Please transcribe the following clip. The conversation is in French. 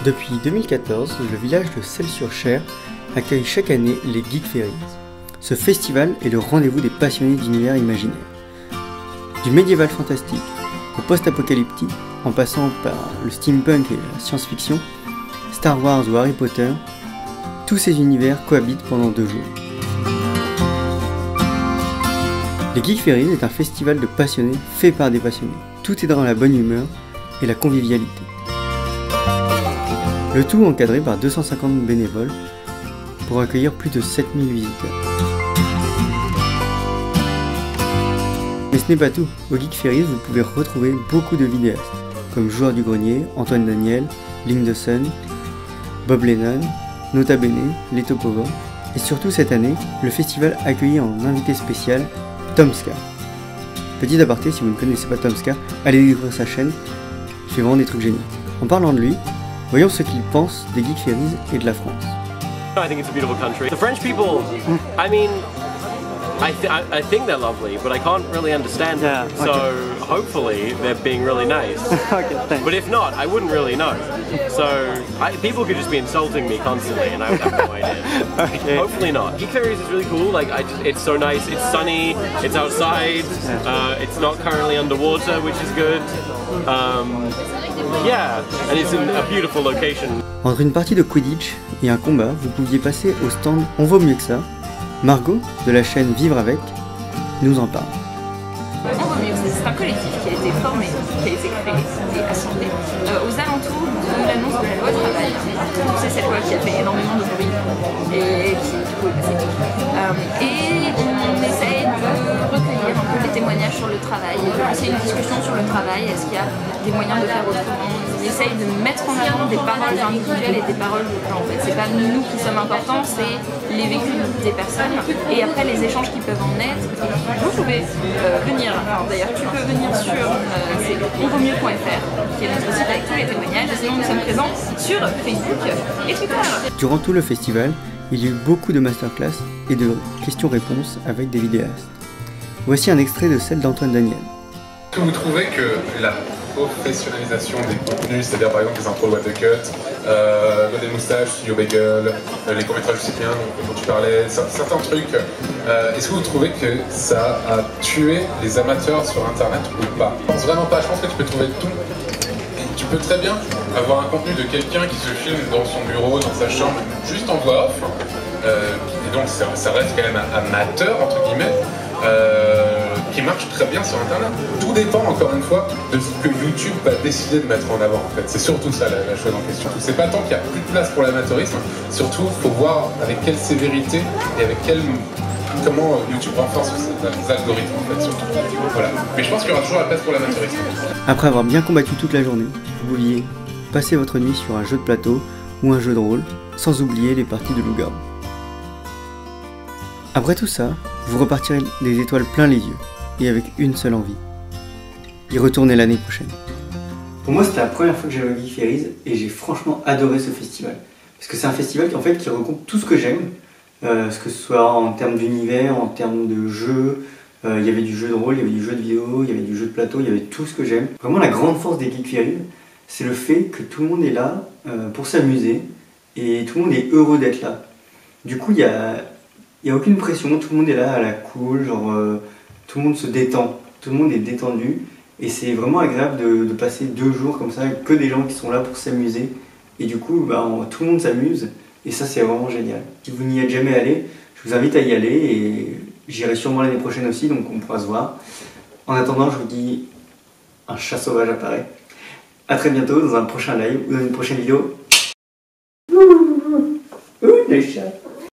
Depuis 2014, le village de Celles-sur-Cher accueille chaque année les Geek Fairies. Ce festival est le rendez-vous des passionnés d'univers imaginaire. Du médiéval fantastique au post-apocalyptique, en passant par le steampunk et la science-fiction, Star Wars ou Harry Potter, tous ces univers cohabitent pendant 2 jours. Les Geek Fairies est un festival de passionnés fait par des passionnés. Tout est dans la bonne humeur et la convivialité. Le tout encadré par 250 bénévoles pour accueillir plus de 7000 visiteurs. Mais ce n'est pas tout. Au Geek Fairies, vous pouvez retrouver beaucoup de vidéastes, comme Joueur du Grenier, Antoine Daniel, Link the Sun, Bob Lennon, Nota Bene, Les Topovos, et surtout cette année, le festival accueillit en invité spécial Tomska. Petit aparté, si vous ne connaissez pas Tomska, allez découvrir sa chaîne, il fait vraiment des trucs géniaux. En parlant de lui, voyons ce qu'il pense des Geek Fairies et de la France. I think it's a beautiful country. The French people, I mean, I think they're lovely, but I can't really understand them. Yeah, okay. So hopefully they're being really nice. Okay, thanks. But if not, I wouldn't really know. So people could just be insulting me constantly, and I would have no idea. Okay. Hopefully not. Geek Fairies is really cool. Like it's so nice. It's sunny. It's outside. It's not currently underwater, which is good. Yeah, and it's in a beautiful location. Entre une partie de Quidditch et un combat, vous pouviez passer au stand On vaut mieux que ça. Margot, de la chaîne Vivre avec, nous en parle. On vaut mieux que ça, c'est un collectif qui a été formé, qui a été créé et assemblé aux alentours de l'annonce de la loi travail. C'est cette loi qui a fait énormément de bruit et qui du coup est passée. Et on essaye de recueillir un peu les témoignages sur le travail, de lancer une discussion sur le travail. Est-ce qu'il y a des moyens de faire autrement? On essaye de mettre en avant des paroles individuelles et des paroles de plan. En fait, c'est pas nous qui sommes importants, c'est les vécus des personnes et après les échanges qui peuvent en être. Vous pouvez venir, d'ailleurs tu peux venir sur onvautmieux.fr qui est notre site avec tous les témoignages. Sinon nous sommes présents sur Facebook et Twitter. Durant tout le festival, il y a eu beaucoup de masterclass et de questions-réponses avec des vidéastes. Voici un extrait de celle d'Antoine Daniel. Est-ce que vous trouvez que la professionnalisation des contenus, c'est-à-dire par exemple les intros de What the Cut, des moustaches, Studio Bagel, les courts-métrages cycliens dont tu parlais, certains trucs, est-ce que vous trouvez que ça a tué les amateurs sur internet ou pas? Je pense vraiment pas, je pense que tu peux trouver tout. Tu peux très bien avoir un contenu de quelqu'un qui se filme dans son bureau, dans sa chambre, juste en voix off, et donc ça reste quand même amateur entre guillemets. Qui marche très bien sur internet. Tout dépend encore une fois de ce que YouTube va décider de mettre en avant en fait. C'est surtout ça la chose en question. C'est pas tant qu'il n'y a plus de place pour l'amateurisme, surtout il faut voir avec quelle sévérité et avec comment YouTube renforce les algorithmes en fait surtout. Voilà. Mais je pense qu'il y aura toujours la place pour l'amateurisme. Après avoir bien combattu toute la journée, vous pouviez passer votre nuit sur un jeu de plateau ou un jeu de rôle, sans oublier les parties de loup-garou. Après tout ça, vous repartirez des étoiles plein les yeux, et avec une seule envie, y retourner l'année prochaine. Pour moi, c'était la première fois que j'allais au Geek Fairies, et j'ai franchement adoré ce festival. Parce que c'est un festival qui regroupe tout ce que j'aime, que ce soit en termes d'univers, en termes de jeux, il y avait du jeu de rôle, il y avait du jeu de vidéo, il y avait du jeu de plateau, il y avait tout ce que j'aime. Vraiment, la grande force des Geek Fairies, c'est le fait que tout le monde est là pour s'amuser, et tout le monde est heureux d'être là. Du coup, il n'y a aucune pression, tout le monde est là à la cool, genre tout le monde se détend, tout le monde est détendu et c'est vraiment agréable de passer 2 jours comme ça avec que des gens qui sont là pour s'amuser et du coup tout le monde s'amuse et ça c'est vraiment génial. Si vous n'y êtes jamais allé, je vous invite à y aller et j'irai sûrement l'année prochaine aussi donc on pourra se voir. En attendant je vous dis un chat sauvage apparaît. A très bientôt dans un prochain live ou dans une prochaine vidéo. Ouh, les chats.